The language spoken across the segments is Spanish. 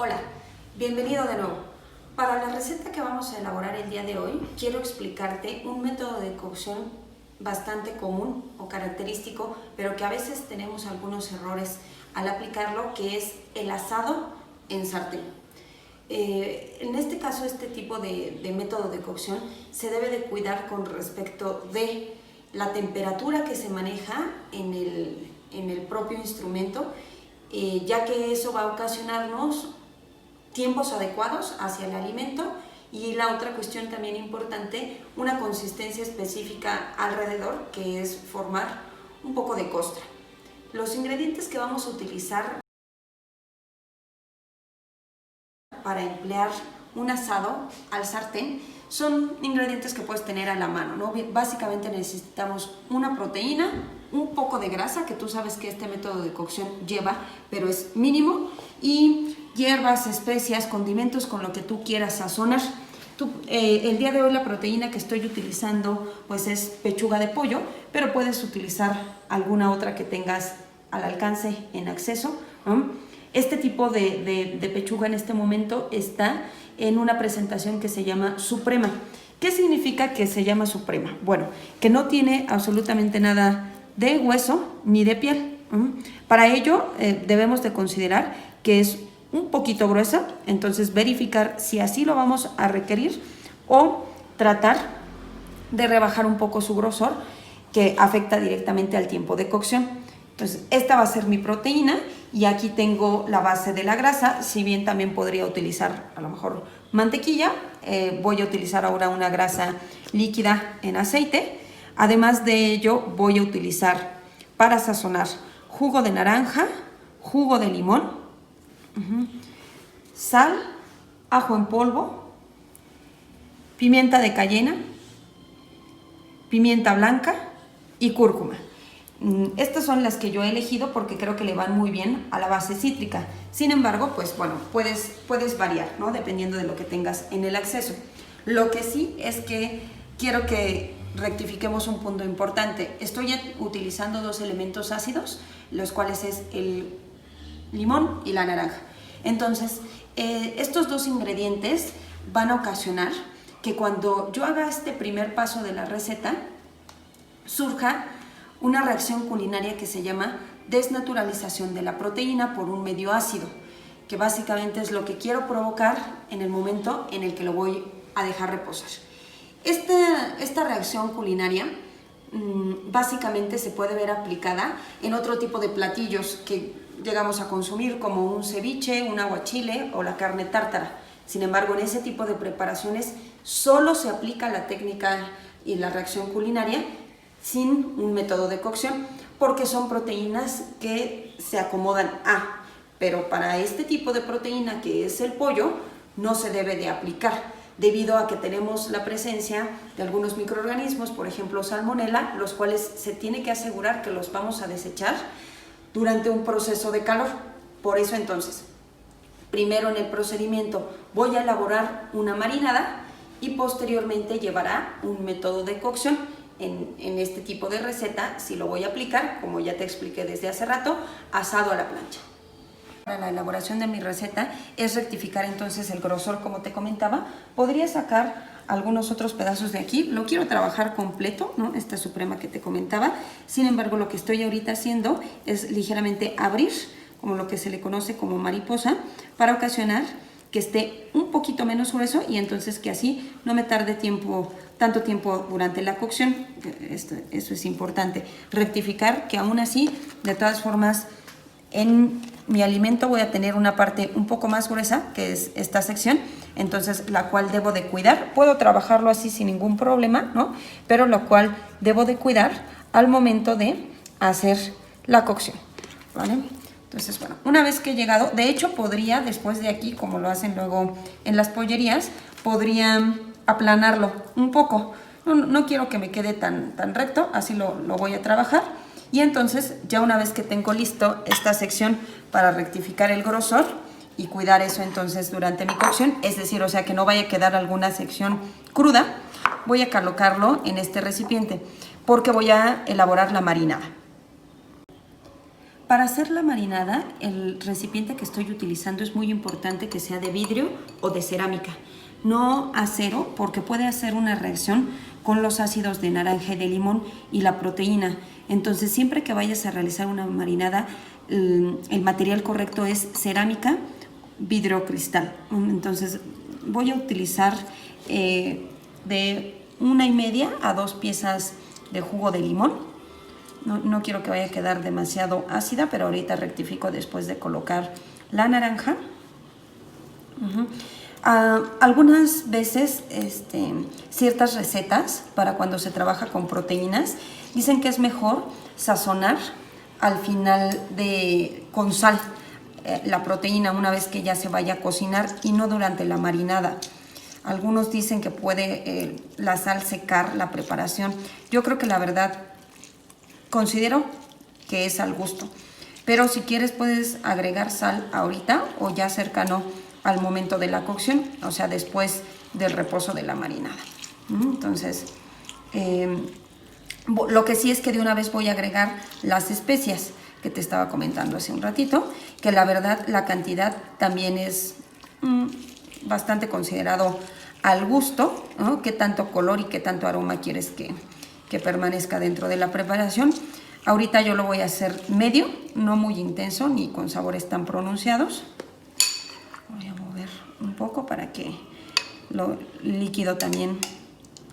Hola, bienvenido de nuevo. Para la receta que vamos a elaborar el día de hoy, quiero explicarte un método de cocción bastante común o característico, pero que a veces tenemos algunos errores al aplicarlo, que es el asado en sartén. En este caso, este tipo de método de cocción se debe de cuidar con respecto de la temperatura que se maneja en el propio instrumento, ya que eso va a ocasionarnos tiempos adecuados hacia el alimento, y la otra cuestión también importante, una consistencia específica alrededor, que es formar un poco de costra. Los ingredientes que vamos a utilizar para emplear un asado al sartén son ingredientes que puedes tener a la mano, ¿no? Básicamente necesitamos una proteína, un poco de grasa, que tú sabes que este método de cocción lleva, pero es mínimo, y hierbas, especias, condimentos con lo que tú quieras sazonar. El día de hoy la proteína que estoy utilizando pues es pechuga de pollo, pero puedes utilizar alguna otra que tengas al alcance, en acceso, ¿no? Este tipo de pechuga en este momento está en una presentación que se llama suprema. ¿Qué significa que se llama suprema? Bueno, que no tiene absolutamente nada de hueso ni de piel. Para ello debemos de considerar que es un poquito gruesa, entonces verificar si así lo vamos a requerir o tratar de rebajar un poco su grosor, que afecta directamente al tiempo de cocción. Entonces, esta va a ser mi proteína y aquí tengo la base de la grasa. Si bien también podría utilizar a lo mejor mantequilla, voy a utilizar ahora una grasa líquida en aceite. Además de ello, voy a utilizar para sazonar jugo de naranja, jugo de limón, sal, ajo en polvo, pimienta de cayena, pimienta blanca y cúrcuma. Estas son las que yo he elegido porque creo que le van muy bien a la base cítrica. Sin embargo, pues bueno, puedes variar, ¿no? Dependiendo de lo que tengas en el acceso. Lo que sí es que quiero que rectifiquemos un punto importante. Estoy utilizando dos elementos ácidos, los cuales es el limón y la naranja. Entonces, estos dos ingredientes van a ocasionar que cuando yo haga este primer paso de la receta, surja una reacción culinaria que se llama desnaturalización de la proteína por un medio ácido, que básicamente es lo que quiero provocar en el momento en el que lo voy a dejar reposar. Esta reacción culinaria básicamente se puede ver aplicada en otro tipo de platillos que llegamos a consumir, como un ceviche, un aguachile o la carne tártara. Sin embargo, en ese tipo de preparaciones solo se aplica la técnica y la reacción culinaria sin un método de cocción, porque son proteínas que se acomodan a, pero para este tipo de proteína, que es el pollo, no se debe de aplicar, debido a que tenemos la presencia de algunos microorganismos, por ejemplo salmonela, los cuales se tiene que asegurar que los vamos a desechar durante un proceso de calor. Por eso entonces, primero en el procedimiento voy a elaborar una marinada y posteriormente llevará un método de cocción. En este tipo de receta, si lo voy a aplicar, como ya te expliqué desde hace rato, asado a la plancha. Para la elaboración de mi receta es rectificar entonces el grosor, como te comentaba. Podría sacar algunos otros pedazos de aquí, lo quiero trabajar completo, ¿no? Esta suprema que te comentaba. Sin embargo, lo que estoy ahorita haciendo es ligeramente abrir, como lo que se le conoce como mariposa, para ocasionar que esté un poquito menos grueso y entonces que así no me tarde tanto tiempo durante la cocción. Eso es importante. Rectificar que aún así, de todas formas, en mi alimento voy a tener una parte un poco más gruesa, que es esta sección, entonces la cual debo de cuidar. Puedo trabajarlo así sin ningún problema, ¿no? Pero lo cual debo de cuidar al momento de hacer la cocción, ¿vale? Entonces, bueno, una vez que he llegado, de hecho podría, después de aquí, como lo hacen luego en las pollerías, podría aplanarlo un poco. No quiero que me quede tan recto, así lo voy a trabajar. Y entonces, ya una vez que tengo listo esta sección para rectificar el grosor y cuidar eso entonces durante mi cocción, es decir, o sea que no vaya a quedar alguna sección cruda, voy a colocarlo en este recipiente porque voy a elaborar la marinada. Para hacer la marinada, el recipiente que estoy utilizando es muy importante que sea de vidrio o de cerámica, no acero, porque puede hacer una reacción con los ácidos de naranja y de limón y la proteína. Entonces, siempre que vayas a realizar una marinada, el material correcto es cerámica, vidrio cristal. Entonces, voy a utilizar de 1,5 a 2 piezas de jugo de limón. No quiero que vaya a quedar demasiado ácida, pero ahorita rectifico después de colocar la naranja. Algunas veces ciertas recetas para cuando se trabaja con proteínas dicen que es mejor sazonar al final con sal la proteína una vez que ya se vaya a cocinar y no durante la marinada. Algunos dicen que puede la sal secar la preparación. Yo creo que la verdad considero que es al gusto, pero si quieres puedes agregar sal ahorita o ya cercano al momento de la cocción, o sea, después del reposo de la marinada. Entonces, lo que sí es que de una vez voy a agregar las especias que te estaba comentando hace un ratito, que la verdad la cantidad también es bastante considerado al gusto, ¿no? Qué tanto color y qué tanto aroma quieres que permanezca dentro de la preparación. Ahorita yo lo voy a hacer medio, no muy intenso ni con sabores tan pronunciados. Voy a mover un poco para que lo líquido también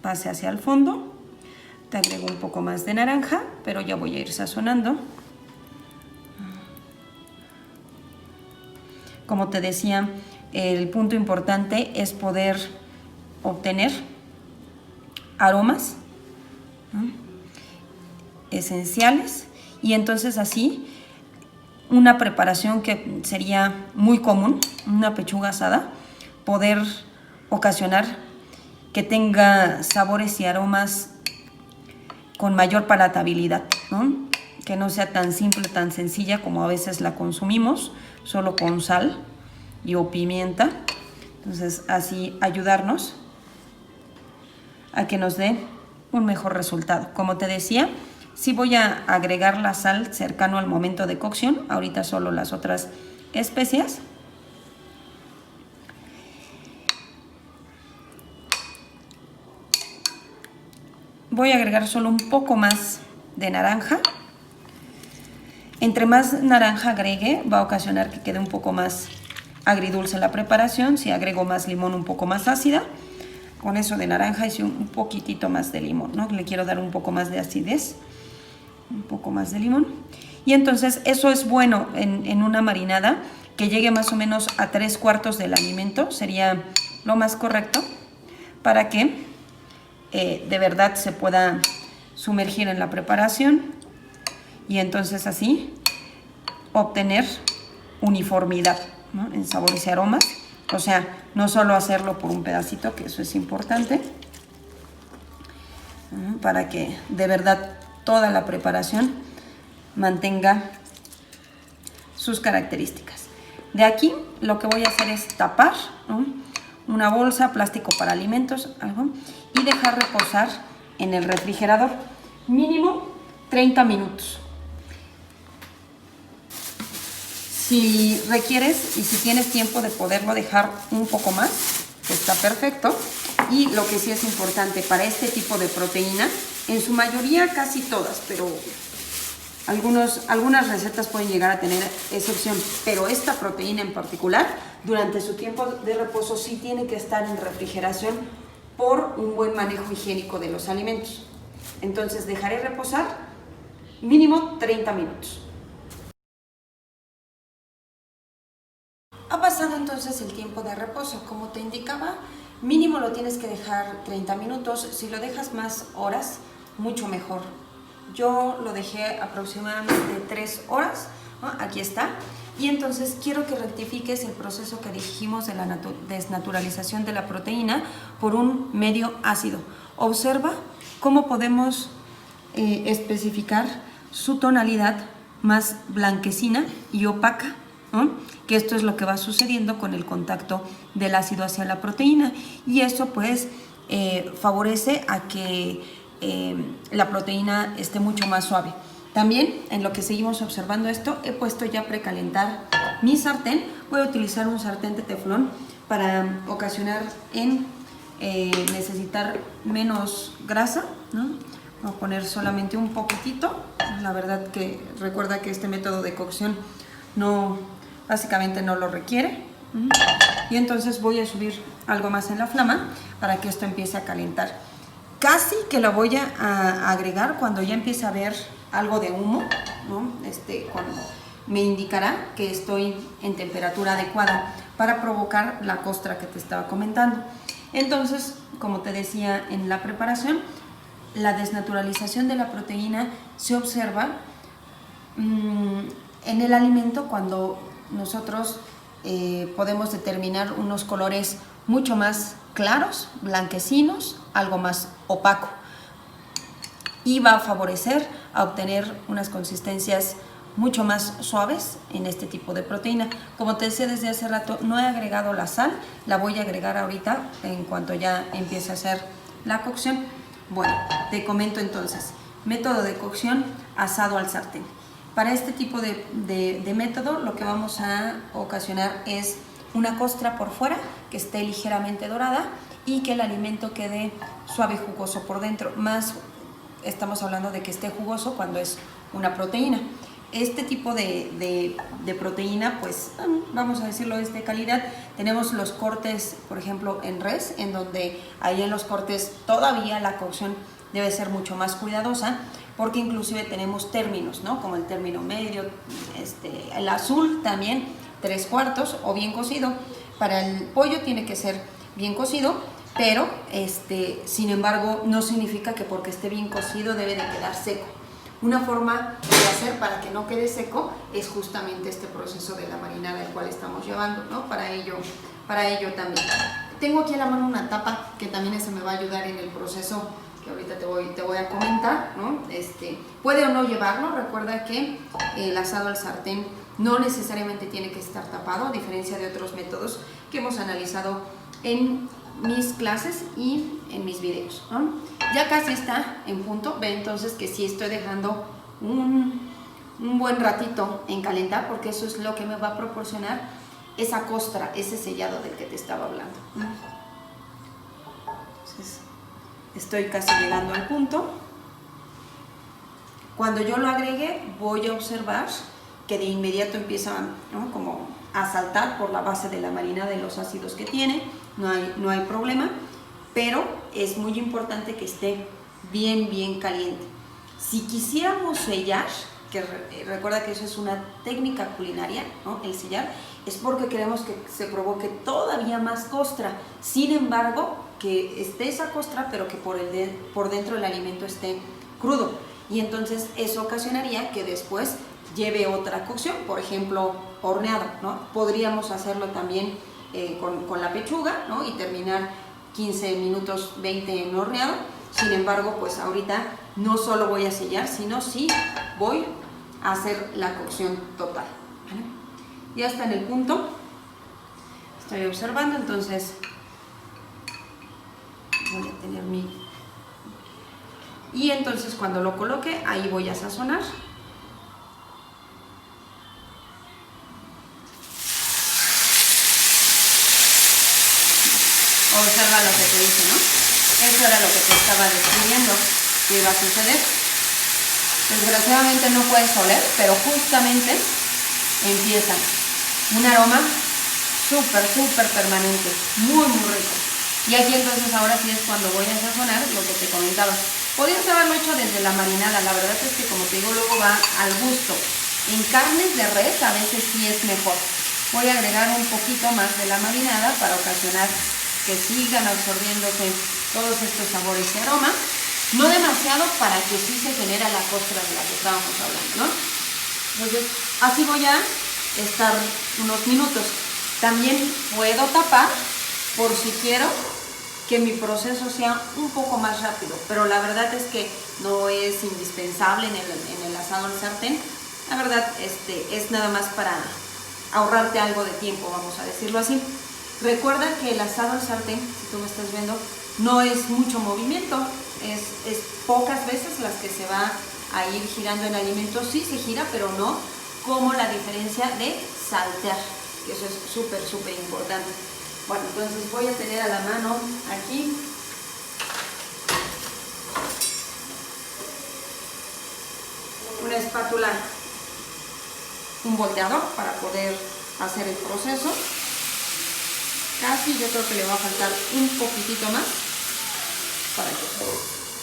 pase hacia el fondo. Te agrego un poco más de naranja, pero ya voy a ir sazonando. Como te decía, el punto importante es poder obtener aromas esenciales y entonces así una preparación que sería muy común, una pechuga asada, poder ocasionar que tenga sabores y aromas con mayor palatabilidad, ¿no? Que no sea tan simple, tan sencilla como a veces la consumimos, solo con sal o pimienta. Entonces así ayudarnos a que nos dé un mejor resultado. Como te decía, sí voy a agregar la sal cercano al momento de cocción, ahorita solo las otras especias. Voy a agregar solo un poco más de naranja. Entre más naranja agregue, va a ocasionar que quede un poco más agridulce la preparación. Si agrego más limón, un poco más ácida. Con eso de naranja y un poquitito más de limón, ¿no? Le quiero dar un poco más de acidez, un poco más de limón. Y entonces eso es bueno en una marinada, que llegue más o menos a 3/4 del alimento, sería lo más correcto, para que de verdad se pueda sumergir en la preparación y entonces así obtener uniformidad, ¿no? En sabores y aromas. O sea, no solo hacerlo por un pedacito, que eso es importante, para que de verdad toda la preparación mantenga sus características. De aquí lo que voy a hacer es tapar, ¿no? Una bolsa, plástico para alimentos, algo, y dejar reposar en el refrigerador mínimo 30 minutos. Si requieres y si tienes tiempo de poderlo dejar un poco más, está perfecto. Y lo que sí es importante para este tipo de proteína, en su mayoría casi todas, pero algunas recetas pueden llegar a tener excepción, pero esta proteína en particular, durante su tiempo de reposo sí tiene que estar en refrigeración por un buen manejo higiénico de los alimentos. Entonces dejaré reposar mínimo 30 minutos. Ha pasado entonces el tiempo de reposo. Como te indicaba, mínimo lo tienes que dejar 30 minutos. Si lo dejas más horas, mucho mejor. Yo lo dejé aproximadamente 3 horas, ¿no? Aquí está. Y entonces quiero que rectifiques el proceso que dijimos de la desnaturalización de la proteína por un medio ácido. Observa cómo podemos especificar su tonalidad más blanquecina y opaca, ¿no? Que esto es lo que va sucediendo con el contacto del ácido hacia la proteína, y eso pues favorece a que la proteína esté mucho más suave. También, en lo que seguimos observando esto, he puesto ya a precalentar mi sartén. Voy a utilizar un sartén de teflón para ocasionar en necesitar menos grasa, ¿no? Voy a poner solamente un poquitito. La verdad que recuerda que este método de cocción básicamente no lo requiere. Y entonces voy a subir algo más en la flama para que esto empiece a calentar. Casi que lo voy a agregar cuando ya empiece a ver algo de humo, ¿no? Cuando me indicará que estoy en temperatura adecuada para provocar la costra que te estaba comentando. Entonces, como te decía en la preparación, la desnaturalización de la proteína se observa en el alimento cuando nosotros podemos determinar unos colores mucho más claros, blanquecinos, algo más opaco, y va a favorecer a obtener unas consistencias mucho más suaves en este tipo de proteína. Como te decía desde hace rato, no he agregado la sal, la voy a agregar ahorita en cuanto ya empiece a hacer la cocción. Bueno, te comento entonces, método de cocción asado al sartén. Para este tipo de método lo que vamos a ocasionar es una costra por fuera que esté ligeramente dorada y que el alimento quede suave y jugoso por dentro. Más estamos hablando de que esté jugoso cuando es una proteína. Este tipo de proteína, pues vamos a decirlo, es de calidad. Tenemos los cortes, por ejemplo, en res, en donde ahí en los cortes todavía la cocción debe ser mucho más cuidadosa, porque inclusive tenemos términos, ¿no? Como el término medio, el azul también, 3/4 o bien cocido. Para el pollo tiene que ser bien cocido, pero sin embargo no significa que porque esté bien cocido debe de quedar seco. Una forma de hacer para que no quede seco es justamente este proceso de la marinada el cual estamos llevando, ¿no? Para ello también. Tengo aquí a la mano una tapa que también se me va a ayudar en el proceso que ahorita te voy a comentar, ¿no? Puede o no llevarlo. Recuerda que el asado al sartén no necesariamente tiene que estar tapado, a diferencia de otros métodos que hemos analizado en mis clases y en mis videos, ¿no? Ya casi está en punto. Ve entonces que sí estoy dejando un buen ratito en calentar, porque eso es lo que me va a proporcionar esa costra, ese sellado del que te estaba hablando. Entonces, estoy casi llegando al punto. Cuando yo lo agregue, voy a observar que de inmediato empieza, ¿no?, como a saltar por la base de la marinada de los ácidos que tiene. No hay problema, pero es muy importante que esté bien caliente. Si quisiéramos sellar, que recuerda que eso es una técnica culinaria, ¿no?, el sellar, es porque queremos que se provoque todavía más costra. Sin embargo, que esté esa costra, pero que por dentro el alimento esté crudo. Y entonces eso ocasionaría que después lleve otra cocción, por ejemplo, horneado, ¿no? Podríamos hacerlo también con la pechuga, ¿no?, y terminar 15 minutos, 20 en horneado. Sin embargo, pues ahorita no solo voy a sellar, sino sí voy a hacer la cocción total, ¿vale? Ya está en el punto, estoy observando, entonces voy a tener y entonces cuando lo coloque, ahí voy a sazonar. Observa lo que te dije, ¿no? Eso era lo que te estaba describiendo que iba a suceder. Desgraciadamente no puedes oler, pero justamente empieza un aroma súper permanente, muy rico. Y aquí entonces ahora sí es cuando voy a sazonar lo que te comentaba. Podrías haberlo hecho desde la marinada, la verdad es que, como te digo, luego va al gusto. En carnes de res a veces sí es mejor. Voy a agregar un poquito más de la marinada para ocasionar que sigan absorbiéndose todos estos sabores y aromas. No demasiado para que sí se genere la costra de la que estábamos hablando, ¿no? Entonces, así voy a estar unos minutos. También puedo tapar por si quiero que mi proceso sea un poco más rápido, pero la verdad es que no es indispensable en el asado al sartén. La verdad es nada más para ahorrarte algo de tiempo, vamos a decirlo así. Recuerda que el asado al sartén, si tú me estás viendo, no es mucho movimiento, es pocas veces las que se va a ir girando el alimento. Sí se gira, pero no como la diferencia de saltear, que eso es súper importante. Bueno, entonces voy a tener a la mano aquí una espátula, un volteador para poder hacer el proceso. Casi yo creo que le va a faltar un poquitito más para que...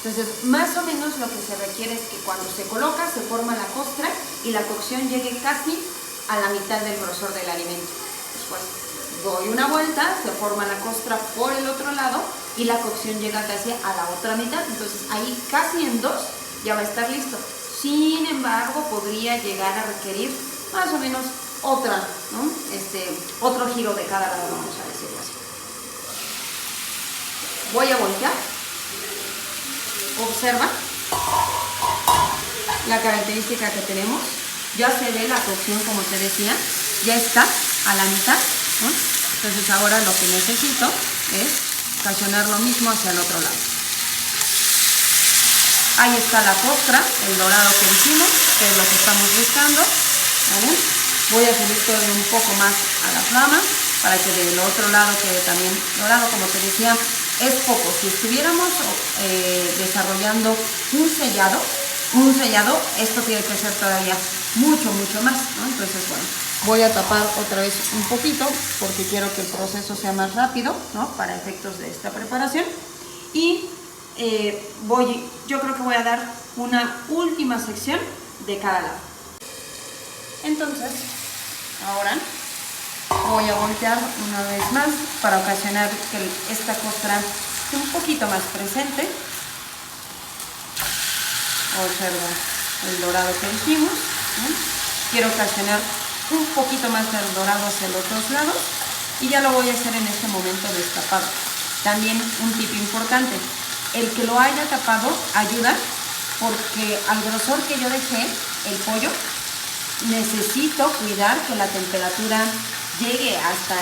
Entonces, más o menos lo que se requiere es que cuando se coloca, se forma la costra y la cocción llegue casi a la mitad del grosor del alimento. Después doy una vuelta, se forma la costra por el otro lado y la cocción llega casi a la otra mitad. Entonces, ahí casi en dos ya va a estar listo. Sin embargo, podría llegar a requerir más o menos otra, ¿no? Otro giro de cada lado, vamos a decirlo así. Voy a voltear. Observa la característica que tenemos. Ya se ve la cocción, como te decía, ya está a la mitad, ¿no? Entonces ahora lo que necesito es ocasionar lo mismo hacia el otro lado. Ahí está la costra, el dorado que hicimos, que es lo que estamos buscando, ¿vale? Voy a subir todavía un poco más a la flama para que del otro lado quede también dorado. Como te decía, es poco. Si estuviéramos desarrollando un sellado, esto tiene que ser todavía mucho más, ¿no? Entonces, bueno, voy a tapar otra vez un poquito porque quiero que el proceso sea más rápido, ¿no? Para efectos de esta preparación. Y yo creo que voy a dar una última sección de cada lado. Entonces, ahora voy a voltear una vez más para ocasionar que esta costra esté un poquito más presente. Observa el dorado que hicimos, ¿no? Quiero ocasionar un poquito más del dorado hacia los dos lados y ya lo voy a hacer en este momento destapado. También un tip importante, el que lo haya tapado ayuda porque al grosor que yo dejé el pollo, necesito cuidar que la temperatura llegue hasta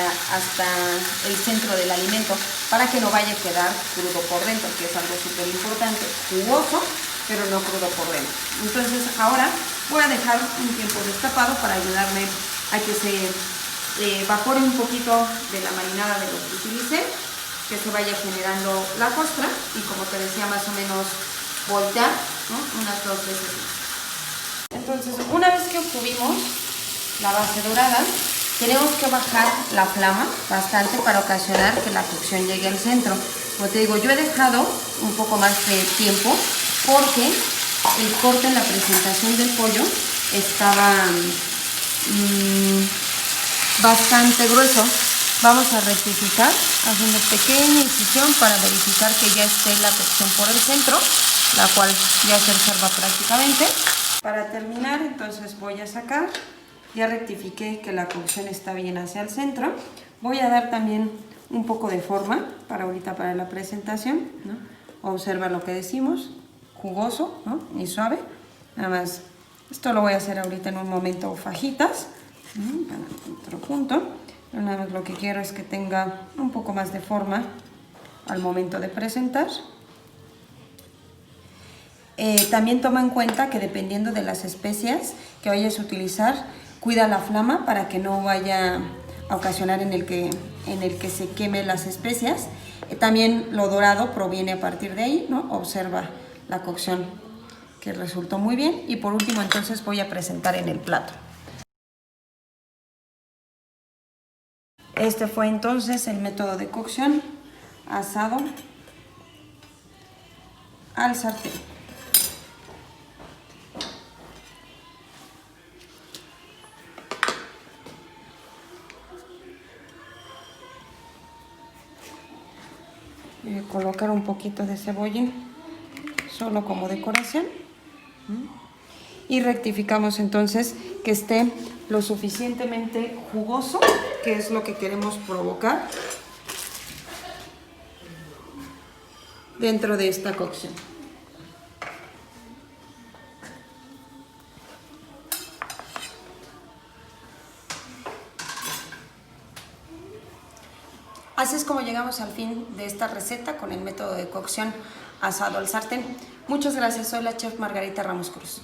el centro del alimento para que no vaya a quedar crudo por dentro, que es algo súper importante, jugoso, pero no crudo por dentro. Entonces ahora voy a dejar un tiempo destapado para ayudarme a que se evapore un poquito de la marinada de lo que utilicé, que se vaya generando la costra y, como te decía, más o menos voltear, ¿no? Unas 2 veces más. Entonces, una vez que obtuvimos la base dorada, tenemos que bajar la flama bastante para ocasionar que la cocción llegue al centro. Como te digo, yo he dejado un poco más de tiempo porque el corte en la presentación del pollo estaba bastante grueso. Vamos a rectificar haciendo pequeña incisión para verificar que ya esté la cocción por el centro, la cual ya se observa prácticamente. Para terminar, entonces voy a sacar, ya rectifiqué que la cocción está bien hacia el centro. Voy a dar también un poco de forma para ahorita para la presentación, ¿no? Observa lo que decimos, jugoso, ¿no? Y suave. Nada más, esto lo voy a hacer ahorita en un momento fajitas, ¿no? Para otro punto. Pero nada más lo que quiero es que tenga un poco más de forma al momento de presentar. También toma en cuenta que dependiendo de las especias que vayas a utilizar, cuida la flama para que no vaya a ocasionar en el que se quemen las especias. También lo dorado proviene a partir de ahí, ¿no? Observa la cocción que resultó muy bien. Y por último, entonces voy a presentar en el plato. Este fue entonces el método de cocción asado al sartén. Voy a colocar un poquito de cebollín solo como decoración y rectificamos entonces que esté lo suficientemente jugoso, que es lo que queremos provocar dentro de esta cocción. Así es como llegamos al fin de esta receta con el método de cocción asado al sartén. Muchas gracias, soy la chef Margarita Ramos Cruz.